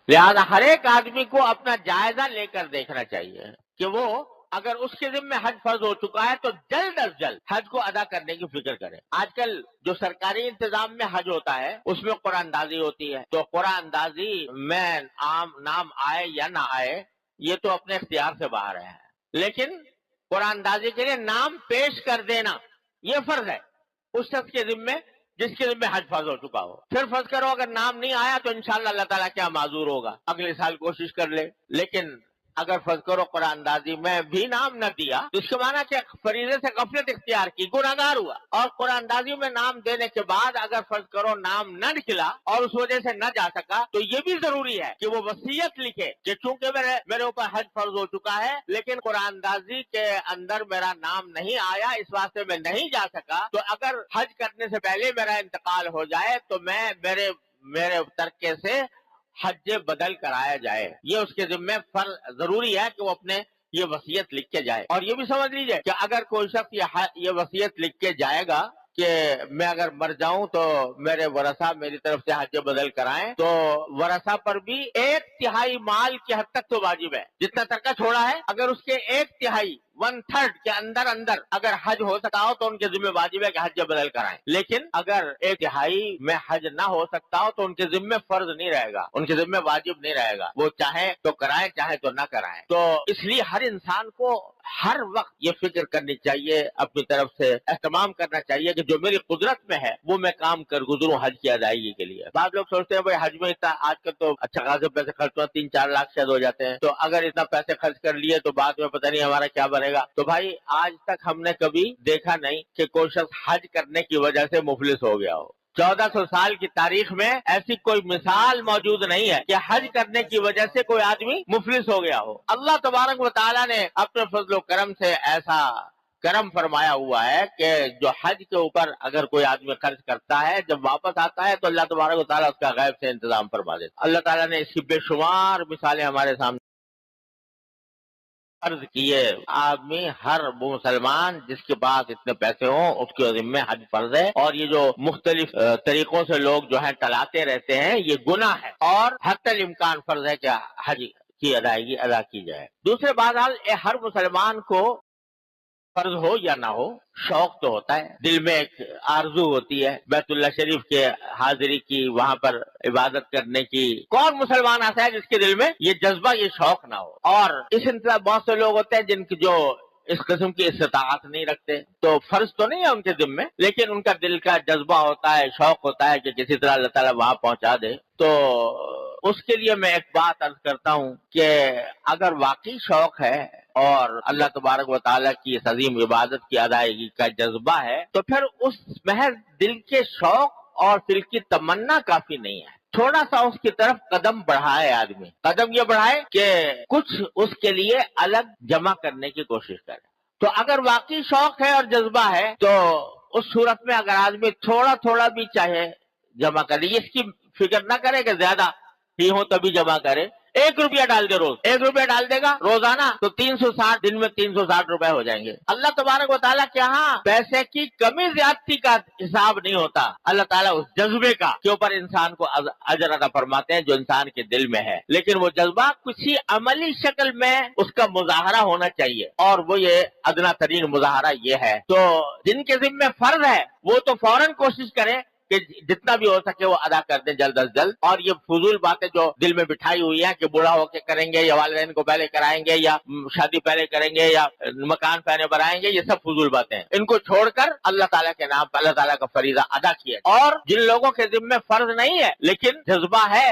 لہذا ہر ایک آدمی کو اپنا جائزہ لے کر دیکھنا چاہیے کہ وہ اگر اس کے ذمہ حج فرض ہو چکا ہے تو جلد از جلد حج کو ادا کرنے کی فکر کرے۔ آج کل جو سرکاری انتظام میں حج ہوتا ہے اس میں قرآن اندازی ہوتی ہے، تو قرآن اندازی میں عام نام آئے یا نہ آئے یہ تو اپنے اختیار سے باہر ہے، لیکن قرآن اندازی کے لیے نام پیش کر دینا یہ فرض ہے اس شخص کے ذمے جس کے ذمہ حج فرض ہو چکا ہو۔ پھر فرض کرو اگر نام نہیں آیا تو انشاءاللہ اللہ تعالیٰ کیا معذور ہوگا، اگلے سال کوشش کر لے۔ لیکن اگر فرض کرو قرآن اندازی میں بھی نام نہ دیا تو اس کے معنی کہ فریضے سے غفلت اختیار کی، گناہگار ہوا۔ اور قرآن اندازی میں نام دینے کے بعد اگر فرض کرو نام نہ نکلا اور اس وجہ سے نہ جا سکا تو یہ بھی ضروری ہے کہ وہ وصیت لکھے کہ چونکہ میرے اوپر حج فرض ہو چکا ہے لیکن قرآن اندازی کے اندر میرا نام نہیں آیا، اس واسطے میں نہیں جا سکا، تو اگر حج کرنے سے پہلے میرا انتقال ہو جائے تو میں میرے ترکے سے حج بدل کرایا جائے۔ یہ اس کے ذمہ فرض ضروری ہے کہ وہ اپنے یہ وصیت لکھ کے جائے۔ اور یہ بھی سمجھ لیجئے کہ اگر کوئی شخص یہ وصیت لکھ کے جائے گا کہ میں اگر مر جاؤں تو میرے ورثہ میری طرف سے حج بدل کرائیں، تو ورثہ پر بھی 1/3 مال کی حد تک تو واجب ہے، جتنا ترکہ چھوڑا ہے اگر اس کے 1/3 1/3 کے اندر اگر حج ہو سکتا ہو تو ان کے ذمہ واجب ہے کہ حج بدل کرائیں، لیکن اگر 1/3 میں حج نہ ہو سکتا ہو تو ان کے ذمہ فرض نہیں رہے گا، ان کے ذمہ واجب نہیں رہے گا، وہ چاہے تو کرائیں چاہے تو نہ کرائیں۔ تو اس لیے ہر انسان کو ہر وقت یہ فکر کرنی چاہیے، اپنی طرف سے اہتمام کرنا چاہیے کہ جو میری قدرت میں ہے وہ میں کام کر گزروں حج کی ادائیگی کے لیے۔ بعض لوگ سوچتے ہیں بھائی حج میں اتنا آج کل تو اچھا خاصے پیسے خرچ ہوا، 3-4 لاکھ شاید ہو جاتے ہیں، تو اگر اتنا پیسے خرچ کر لیے تو بعد میں پتہ نہیں ہمارا کیا بنے گا۔ تو بھائی آج تک ہم نے کبھی دیکھا نہیں کہ کوئی شخص حج کرنے کی وجہ سے مفلس ہو گیا ہو۔ 1400 سال کی تاریخ میں ایسی کوئی مثال موجود نہیں ہے کہ حج کرنے کی وجہ سے کوئی آدمی مفلس ہو گیا ہو۔ اللہ تبارک و تعالیٰ نے اپنے فضل و کرم سے ایسا کرم فرمایا ہوا ہے کہ جو حج کے اوپر اگر کوئی آدمی خرچ کرتا ہے جب واپس آتا ہے تو اللہ تبارک و تعالیٰ اس کا غیب سے انتظام فرما دیتا۔ اللہ تعالیٰ نے اس کی بے شمار مثالیں ہمارے سامنے فرض کیے۔ آدمی ہر وہ مسلمان جس کے پاس اتنے پیسے ہوں اس کے ذمہ حج فرض ہے، اور یہ جو مختلف طریقوں سے لوگ جو ہیں ٹلاتے رہتے ہیں یہ گناہ ہے، اور حتی الامکان فرض ہے کہ حج کی ادائیگی ادا کی جائے۔ دوسرے بہرحال ہر مسلمان کو فرض ہو یا نہ ہو شوق تو ہوتا ہے، دل میں ایک آرزو ہوتی ہے بیت اللہ شریف کے حاضری کی، وہاں پر عبادت کرنے کی۔ کون مسلمان ایسا ہے جس کے دل میں یہ جذبہ یہ شوق نہ ہو؟ اور اس انتظار بہت سے لوگ ہوتے ہیں جن کی جو اس قسم کی استطاعت نہیں رکھتے، تو فرض تو نہیں ہے ان کے ذمہ، لیکن ان کا دل کا جذبہ ہوتا ہے، شوق ہوتا ہے کہ کسی طرح اللہ تعالیٰ وہاں پہنچا دے۔ تو اس کے لیے میں ایک بات عرض کرتا ہوں کہ اگر واقعی شوق ہے اور اللہ تبارک و تعالیٰ کی اس عظیم عبادت کی ادائیگی کا جذبہ ہے تو پھر اس محض دل کے شوق اور دل کی تمنا کافی نہیں ہے، تھوڑا سا اس کی طرف قدم بڑھائے آدمی، قدم یہ بڑھائے کہ کچھ اس کے لیے الگ جمع کرنے کی کوشش کرے۔ تو اگر واقعی شوق ہے اور جذبہ ہے تو اس صورت میں اگر آدمی تھوڑا تھوڑا بھی چاہے جمع کرے، اس کی فکر نہ کرے کہ زیادہ ہی ہو تبھی جمع کرے۔ 1 روپیہ ڈال دے روز، 1 روپیہ ڈال دے گا روزانہ تو 360 دن میں 360 روپے ہو جائیں گے۔ اللہ تبارک و تعالیٰ کے ہاں پیسے کی کمی زیادتی کا حساب نہیں ہوتا، اللہ تعالیٰ اس جذبے کا کے اوپر انسان کو اجر عطا فرماتے ہیں جو انسان کے دل میں ہے، لیکن وہ جذبہ کسی عملی شکل میں اس کا مظاہرہ ہونا چاہیے، اور وہ یہ ادنا ترین مظاہرہ یہ ہے۔ تو جن کے ذمہ فرض ہے وہ تو فوراً کوشش کریں کہ جتنا بھی ہو سکے وہ ادا کر دیں جلد از جلد، اور یہ فضول باتیں جو دل میں بٹھائی ہوئی ہیں کہ بوڑھا ہو کے کریں گے یا والدین کو پہلے کرائیں گے یا شادی پہلے کریں گے یا مکان پہلے بنائیں گے، یہ سب فضول باتیں ہیں۔ ان کو چھوڑ کر اللہ تعالیٰ کے نام پر اللہ تعالیٰ کا فریضہ ادا کیا۔ اور جن لوگوں کے ذمہ فرض نہیں ہے لیکن جذبہ ہے